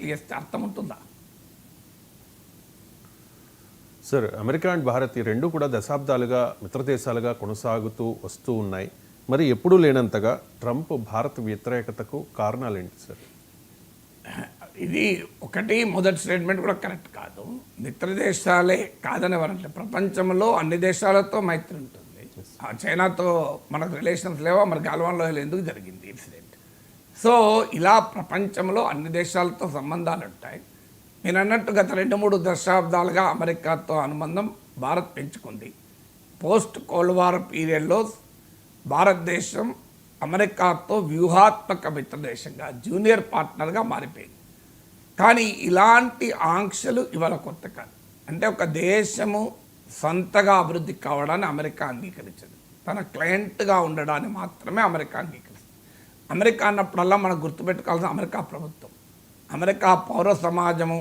చేస్తే అర్థం ఉంటుందా? సార్, అమెరికా అండ్ భారత్ ఈ రెండు కూడా దశాబ్దాలుగా మిత్రదేశాలుగా కొనసాగుతూ వస్తూ ఉన్నాయి. మరి ఎప్పుడూ లేనంతగా ట్రంప్ భారత్ వ్యతిరేకతకు కారణాలు ఏంటి సార్? ఇది ఒకటి మొదటి స్టేట్మెంట్ కూడా కరెక్ట్ కాదు. మిత్రదేశాలే కాదని ఎవరంటే ప్రపంచంలో అన్ని దేశాలతో మైత్రి ఉంటుంది. చైనాతో మనకు రిలేషన్స్ లేవా? మరి గాల్వాన్లో ఎందుకు జరిగింది ఇన్సిడెంట్? సో ఇలా ప్రపంచంలో అన్ని దేశాలతో సంబంధాలు ఉంటాయి. నేను అన్నట్టు గత 2-3 దశాబ్దాలుగా అమెరికాతో అనుబంధం భారత్ పెంచుకుంది. పోస్ట్ కోల్డ్ వార్ పీరియడ్లో భారతదేశం అమెరికాతో వ్యూహాత్మక మిత్రదేశంగా జూనియర్ పార్ట్నర్గా మారిపోయింది. కానీ ఇలాంటి ఆంక్షలు ఇవాళ కొత్త కాదు. అంటే ఒక దేశము సొంతగా అభివృద్ధి కావడాన్ని అమెరికా అంగీకరించదు, తన క్లయింట్గా ఉండడాన్ని మాత్రమే అమెరికా అంగీకరిస్తుంది. అమెరికా అన్నప్పుడల్లా మనం గుర్తుపెట్టుకోవాల్సిన అమెరికా ప్రభుత్వం, అమెరికా పౌర సమాజము,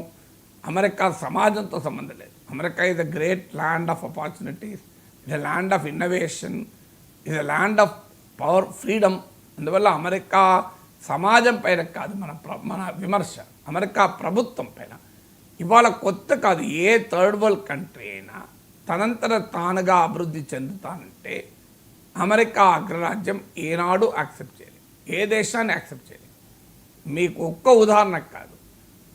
అమెరికా సమాజంతో సంబంధం లేదు. America is a great land of opportunities, it a land of innovation, it a land of power freedom. అందువల్ల అమెరికా సమాజం పైన కాదు మన విమర్శ, అమెరికా ప్రభుత్వం పైన. ఇవాళ కొత్త కాదు. ఏ థర్డ్ వరల్డ్ కంట్రీ అయినా తనంతట తానుగా అభివృద్ధి చెందుతానంటే అమెరికా అగ్రరాజ్యం ఏనాడు యాక్సెప్ట్ చేయలేదు, ఏ దేశాన్ని యాక్సెప్ట్ చేయలేదు. మీకు ఒక్క ఉదాహరణ కాదు,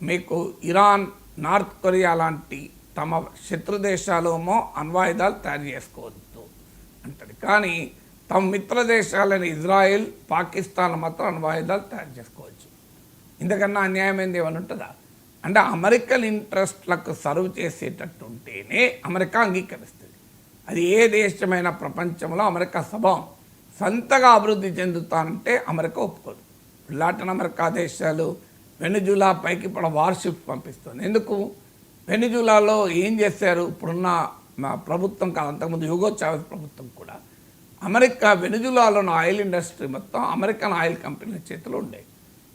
మీకు ఇరాన్, నార్త్ కొరియా లాంటి తమ శత్రు దేశాలేమో అణ్వాయుధాలు తయారు చేసుకోవద్దు అంటది, కానీ తమ మిత్ర దేశాలైన ఇజ్రాయెల్, పాకిస్తాన్ మాత్రం అణ్వాయుధాలు తయారు చేసుకోవచ్చు. ఇంతకన్నా అన్యాయమైంది ఏమైనా ఉంటుందా? అంటే అమెరికన్ ఇంట్రెస్ట్లకు సర్వ్ చేసేటట్టు ఉంటేనే అమెరికా అంగీకరిస్తుంది. అది ఏ దేశమైన ప్రపంచంలో అమెరికా స్వభావం. సొంతగా అభివృద్ధి చెందుతానంటే అమెరికా ఒప్పుకోదు. లాటిన్ అమెరికా దేశాలు వెనిజులా పైకి ఇప్పుడు వార్షిప్స్ పంపిస్తుంది. ఎందుకు? వెనిజులాలో ఏం చేశారు? ఇప్పుడున్న ప్రభుత్వం కాదు, అంతకుముందు హ్యూగో చావెజ్ ప్రభుత్వం కూడా అమెరికా వెనిజులాలోని ఆయిల్ ఇండస్ట్రీ మొత్తం అమెరికన్ ఆయిల్ కంపెనీల చేతిలో ఉండేది.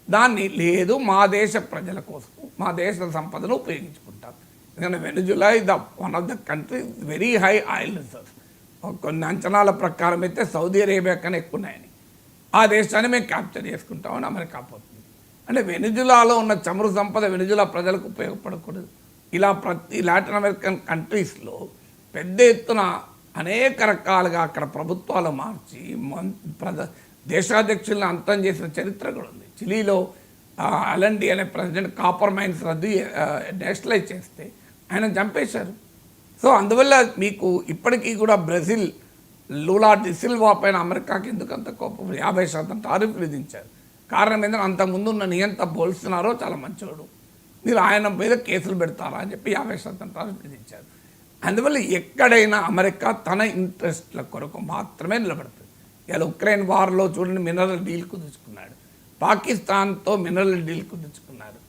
దాన్ని లేదు, మా దేశ ప్రజల కోసం మా దేశ సంపదను ఉపయోగించుకుంటాం. ఎందుకంటే వెనిజులా ఇది one of the country very high oil reserves. కొన్ని అంచనాల ప్రకారం అయితే సౌదీ అరేబియా కన్నా ఎక్కువ ఉన్నాయని. ఆ దేశాన్ని మేము క్యాప్చర్ చేసుకుంటామని అమెరికా పోతుంది. అంటే వెనిజులాలో ఉన్న చమురు సంపద వెనిజులా ప్రజలకు ఉపయోగపడకూడదు. ఇలా ప్రతి లాటిన్ అమెరికన్ కంట్రీస్లో పెద్ద ఎత్తున అనేక రకాలుగా అక్కడ ప్రభుత్వాలు మార్చి దేశాధ్యక్షులను అంతం చేసిన చరిత్ర కూడా ఉంది. చిలీలో అలండి అనే ప్రెసిడెంట్ కాపర్ మైన్స్ రద్దు నేషనలైజ్ చేస్తే ఆయన చంపేశారు. సో అందువల్ల మీకు ఇప్పటికీ కూడా బ్రెజిల్ లూలా డిసిల్వా పైన అమెరికాకి ఎందుకంత కోపం? 50% టారిఫ్ విధించారు. కారణం ఏంటంటే అంతకుముందు ఉన్న నియంత బోల్సనారో చాలా మంచోడు, మీరు ఆయన మీద కేసులు పెడతారా అని చెప్పి 50% టారిఫ్ విధించారు. అందువల్ల ఎక్కడైనా అమెరికా తన ఇంట్రెస్ట్ల కొరకు మాత్రమే నిలబడుతుంది. ఇలా ఉక్రెయిన్ వార్లో చూడండి, మినరల్ డీల్ కుదుర్చుకున్నాడు, పాకిస్తాన్తో మినరల్ డీల్ కుదుర్చుకున్నారు.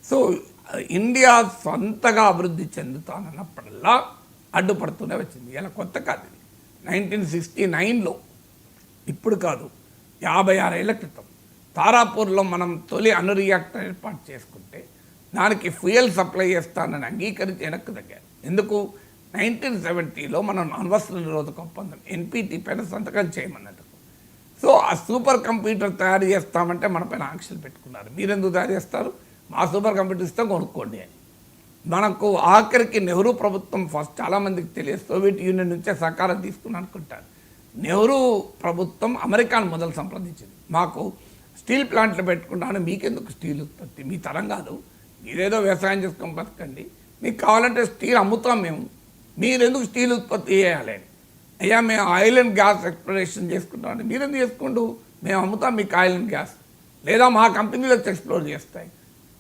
సో ఇండియా సొంతగా అభివృద్ధి చెందుతానన్నప్పుడల్లా అడ్డుపడుతూనే వచ్చింది. ఇలా కొత్త కాదు. 1969లో, ఇప్పుడు కాదు, 56 ఏళ్ల క్రితం తారాపూర్లో మనం తొలి అణు రియాక్టర్ ఏర్పాటు చేసుకుంటే దానికి ఫ్యూయల్ సప్లై చేస్తానని అంగీకరించి వెనక్కి తగ్గారు. ఎందుకు? 1970లో మనం అణ్వస్త్ర నిరోధక ఒప్పందం NPT పైన సంతకాలు చేయమన్నట్టు. సో ఆ సూపర్ కంప్యూటర్ తయారు చేస్తామంటే మన పైన ఆంక్షలు పెట్టుకున్నారు. మీరెందుకు తయారు చేస్తారు? మా సూపర్ కంప్యూటర్ ఇస్తే కొనుక్కోండి అని. మనకు ఆఖరికి నెహ్రూ ప్రభుత్వం ఫస్ట్, చాలామందికి తెలియదు, సోవియట్ యూనియన్ నుంచే సహకారం తీసుకుని అనుకుంటారు. నెహ్రూ ప్రభుత్వం అమెరికాను మొదలు సంప్రదించింది. మాకు స్టీల్ ప్లాంట్లు పెట్టుకుంటాను, మీకెందుకు స్టీల్ ఉత్పత్తి? మీ తరం కాదు, మీరేదో వ్యవసాయం చేసుకొని బతకండి, మీకు కావాలంటే స్టీల్ అమ్ముతాం మేము, మీరెందుకు స్టీల్ ఉత్పత్తి చేయాలి అని. అయ్యా మేము ఆయిల్ అండ్ గ్యాస్ ఎక్స్ప్లోరేషన్ చేసుకుంటామండి, మీరెందుకు చేసుకుంటూ? మేము అమ్ముతాం మీకు ఆయిల్ అండ్ గ్యాస్, లేదా మా కంపెనీలు వచ్చి ఎక్స్ప్లోర్ చేస్తాయి,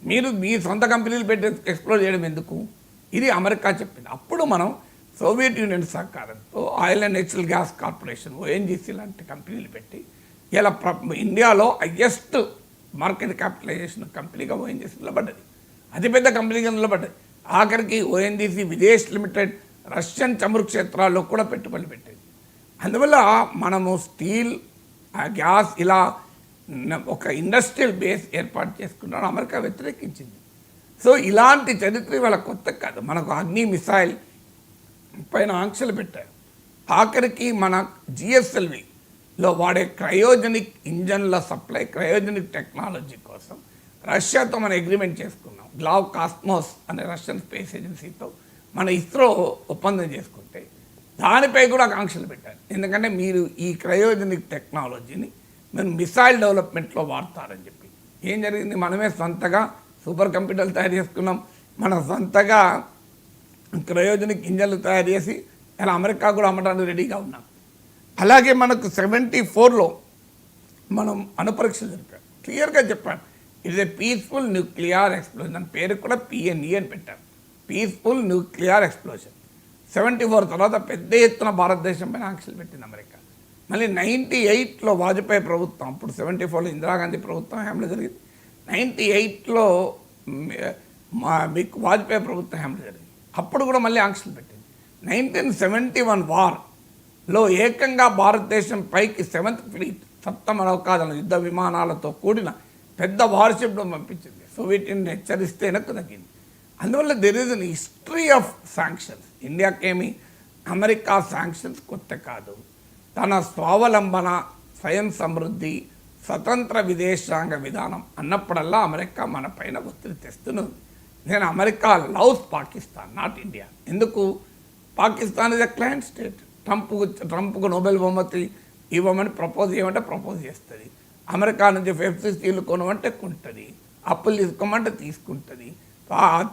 మీరు మీ సొంత కంపెనీలు పెట్టి ఎక్స్ప్లోర్ చేయడం ఎందుకు? ఇది అమెరికా చెప్పింది. అప్పుడు మనం సోవియట్ యూనియన్ సహకారంతో oil and natural gas corporation ONGC లాంటి కంపెనీలు పెట్టి ఇలా ఇండియాలో హైయెస్ట్ మార్కెట్ క్యాపిటలైజేషన్ కంపెనీగా ONGC నిలబడ్డది, అతిపెద్ద కంపెనీగా నిలబడ్డది. ఆఖరికి ONGC విదేశ్ లిమిటెడ్ రష్యన్ చమురు క్షేత్రాల్లో కూడా పెట్టుబడులు పెట్టేది. అందువల్ల మనము స్టీల్, గ్యాస్ ఇలా ఒక ఇండస్ట్రియల్ బేస్ ఏర్పాటు చేసుకున్నాను, అమెరికా వ్యతిరేకించింది. సో ఇలాంటి చరిత్ర ఇవాళ కొత్త కాదు. మనకు అగ్ని మిసైల్ పైన ఆంక్షలు పెట్టారు. ఆఖరికి మన GSLVలో వాడే క్రయోజనిక్ ఇంజన్ల సప్లై, క్రయోజనిక్ టెక్నాలజీ కోసం రష్యాతో మనం అగ్రిమెంట్ చేసుకున్నాం. గ్లావ్ కాస్మోస్ అనే రష్యన్ స్పేస్ ఏజెన్సీతో మన ఇస్రో ఒప్పందం చేసుకుంటే దానిపై కూడా ఆంక్షలు పెట్టారు. ఎందుకంటే మీరు ఈ క్రయోజనిక్ టెక్నాలజీని మీరు మిసైల్ డెవలప్మెంట్లో వాడతారని చెప్పి. ఏం జరిగింది? మనమే సొంతగా సూపర్ కంప్యూటర్లు తయారు చేసుకున్నాం, మనం సొంతగా క్రయోజనిక్ ఇంజన్లు తయారు చేసి ఇలా అమెరికా కూడా అమ్మడానికి రెడీగా ఉన్నాం. అలాగే మనకు 74లో మనం అణుపరీక్షలు జరిపాం. క్లియర్గా చెప్పాను, it's a peaceful nuclear explosion. దాని పేరు కూడా PNE అని పెట్టారు, పీస్ఫుల్ న్యూక్లియర్ ఎక్స్ప్లోజన్. 74 తర్వాత పెద్ద ఎత్తున భారతదేశం పైన ఆంక్షలు పెట్టింది అమెరికా. మళ్ళీ 98లో వాజ్పేయి ప్రభుత్వం, అప్పుడు 74లో ఇందిరాగాంధీ ప్రభుత్వం హేమలో జరిగింది, 98లో మీకు వాజ్పేయి ప్రభుత్వం హేమలో జరిగింది. అప్పుడు కూడా మళ్ళీ ఆంక్షలు పెట్టింది. 1971 వార్లో ఏకంగా భారతదేశం పైకి 7th ఫ్లీట్ సప్తమ నౌకాదళం యుద్ధ విమానాలతో కూడిన పెద్ద వార్షిప్లో పంపించింది. సోవియట్ యూనియన్ హెచ్చరిస్తే వెనక్కు తగ్గింది. అందువల్ల there is an history of sanctions. ఇండియాకేమి అమెరికా శాంక్షన్స్ కొత్త కాదు. తన స్వావలంబన, స్వయం సమృద్ధి, స్వతంత్ర విదేశాంగ విధానం అన్నప్పుడల్లా అమెరికా మన పైన ఒత్తిడి తెస్తున్నది. నేను America loves Pakistan, not India. ఎందుకు? Pakistan is a client state. ట్రంప్కు నోబెల్ బహుమతి ఇవ్వమని ప్రపోజ్ చేయమంటే ప్రపోజ్ చేస్తుంది. అమెరికా నుంచి F-16 స్టీల్ కొనమంటే కొంటుంది, అప్పులు తీసుకోమంటే తీసుకుంటుంది.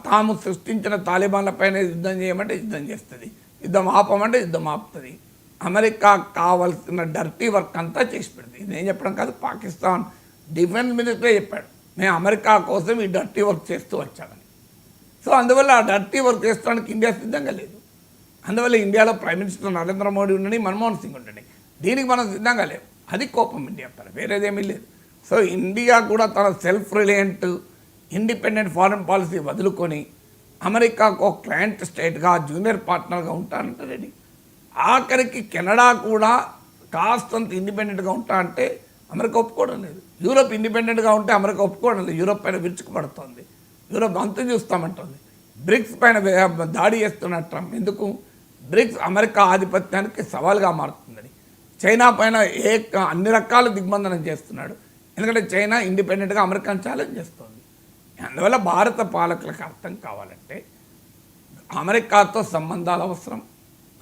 తాము సృష్టించిన తాలిబాన్ల పైన యుద్ధం చేయమంటే యుద్ధం చేస్తుంది, యుద్ధం ఆపమంటే యుద్ధం ఆపుతుంది. అమెరికా కావాల్సిన డర్టీ వర్క్ అంతా చేసి పెడుతుంది. నేను చెప్పడం కాదు, పాకిస్తాన్ డిఫెన్స్ మినిస్టరే చెప్పాడు, మేము అమెరికా కోసం ఈ డర్టీ వర్క్ చేస్తూ వచ్చామని. సో అందువల్ల ఆ డర్టీ వర్క్ చేస్తానికి ఇండియా సిద్ధంగా లేదు. అందువల్ల ఇండియాలో ప్రైమ్ మినిస్టర్ నరేంద్ర మోడీ ఉండని, మన్మోహన్ సింగ్ ఉండని, దీనికి మనం సిద్ధంగా లేవు. అది కోపం ఇండియా పైన, వేరేదేమీ లేదు. సో ఇండియా కూడా తన self reliant independent foreign policy వదులుకొని అమెరికాకు ఒక క్లయింట్ స్టేట్గా జూనియర్ పార్ట్నర్గా ఉంటానంటే రెడీ. ఆఖరికి కెనడా కూడా కాస్తంత ఇండిపెండెంట్గా ఉంటా అంటే అమెరికా ఒప్పుకోవడం లేదు. యూరోప్ ఇండిపెండెంట్గా ఉంటే అమెరికా ఒప్పుకోవడం లేదు. యూరోప్ పైన విరుచుకుపడుతోంది, యూరోప్ అంతా చూస్తామంటుంది. బ్రిక్స్ పైన దాడి చేస్తున్న ట్రంప్ ఎందుకు? బ్రిక్స్ అమెరికా ఆధిపత్యానికి సవాల్గా మారుతుందని. చైనా పైన అన్ని రకాల దిగ్బంధనం చేస్తున్నాడు. ఎందుకంటే చైనా ఇండిపెండెంట్గా అమెరికాను ఛాలెంజ్ చేస్తుంది. అందువల్ల భారత పాలకులకు అర్థం కావాలంటే అమెరికాతో సంబంధాలు అవసరం.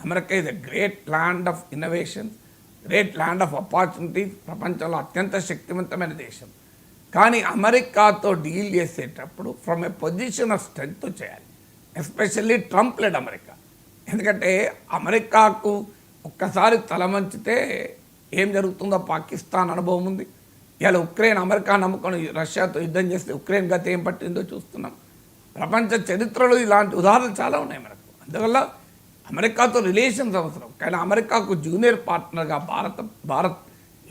అమెరికా ఇది great land of innovation, great land of opportunities, ప్రపంచంలో అత్యంత శక్తివంతమైన దేశం. కానీ అమెరికాతో డీల్ చేసేటప్పుడు from A position of strength చేయాలి, ఎస్పెషల్లీ ట్రంప్ లెడ్ అమెరికా. ఎందుకంటే అమెరికాకు ఒక్కసారి తలమంచితే ఏం జరుగుతుందో పాకిస్తాన్ అనుభవం ఉంది. ఇవాళ ఉక్రెయిన్ అమెరికా నమ్ముకొని రష్యాతో యుద్ధం చేస్తే ఉక్రెయిన్ గతి ఏం పట్టిందో చూస్తున్నాం. ప్రపంచ చరిత్రలో ఇలాంటి ఉదాహరణలు చాలా ఉన్నాయి మనకు. అందువల్ల అమెరికాతో రిలేషన్స్ అవసరం. కానీ అమెరికాకు జూనియర్ పార్ట్నర్గా భారత్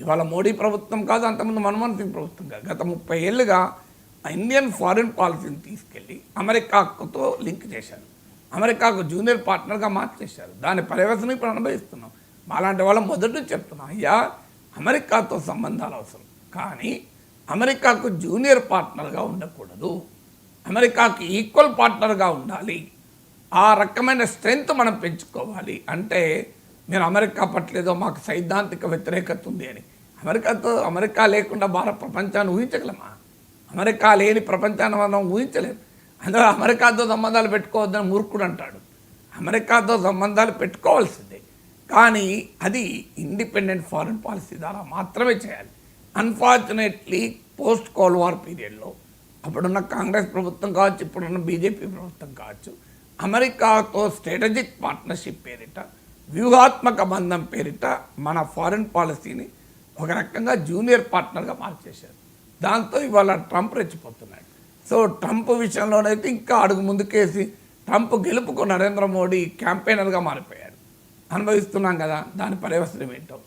ఇవాళ మోడీ ప్రభుత్వం కాదు, అంతకుముందు మన్మోహన్ సింగ్ ప్రభుత్వం కాదు, గత 30 ఏళ్ళుగా ఇండియన్ ఫారిన్ పాలసీని తీసుకెళ్ళి అమెరికాతో లింక్ చేశారు, అమెరికాకు జూనియర్ పార్ట్నర్గా మార్చేశారు. దాని పర్యవసనం ఇప్పుడు అనుభవిస్తున్నాం. మాలాంటి వాళ్ళం మొదటి నుంచి చెప్తున్నాం, అయ్యా అమెరికాతో సంబంధాలు అవసరం, కానీ అమెరికాకు జూనియర్ పార్ట్నర్గా ఉండకూడదు, అమెరికాకు ఈక్వల్ పార్ట్నర్గా ఉండాలి. ఆ రకమైన స్ట్రెంగ్త్ మనం పెంచుకోవాలి. అంటే మీరు అమెరికా పట్లేదో మాకు సైద్ధాంతిక వ్యతిరేకత ఉంది అని, అమెరికా లేకుండా భారత ప్రపంచాన్ని ఊహించగలమా? అమెరికా లేని ప్రపంచాన్ని మనం ఊహించలేము. అందులో అమెరికాతో సంబంధాలు పెట్టుకోవద్దని మూర్ఖుడు అంటాడు. అమెరికాతో సంబంధాలు పెట్టుకోవాల్సిందే, కానీ అది ఇండిపెండెంట్ ఫారిన్ పాలసీ ద్వారా మాత్రమే చేయాలి. అన్ఫార్చునేట్లీ పోస్ట్ కోల్డ్ వార్ పీరియడ్లో అప్పుడున్న కాంగ్రెస్ ప్రభుత్వం కావచ్చు, ఇప్పుడున్న బీజేపీ ప్రభుత్వం కావచ్చు, అమెరికాతో స్ట్రాటజిక్ పార్ట్నర్షిప్ పేరిట, వ్యూహాత్మక బంధం పేరిట మన ఫారిన్ పాలసీని ఒక రకంగా జూనియర్ పార్ట్నర్గా మార్చేశారు. దాంతో ఇవాళ ట్రంప్ రెచ్చిపోతున్నాడు. సో ట్రంప్ విషయంలోనైతే ఇంకా అడుగు ముందుకేసి ట్రంప్ గెలుపుకు నరేంద్ర మోడీ క్యాంపెయినర్గా మారిపోయాడు. అనుభవిస్తున్నాం కదా, దాని పర్యవసనం ఏంటో.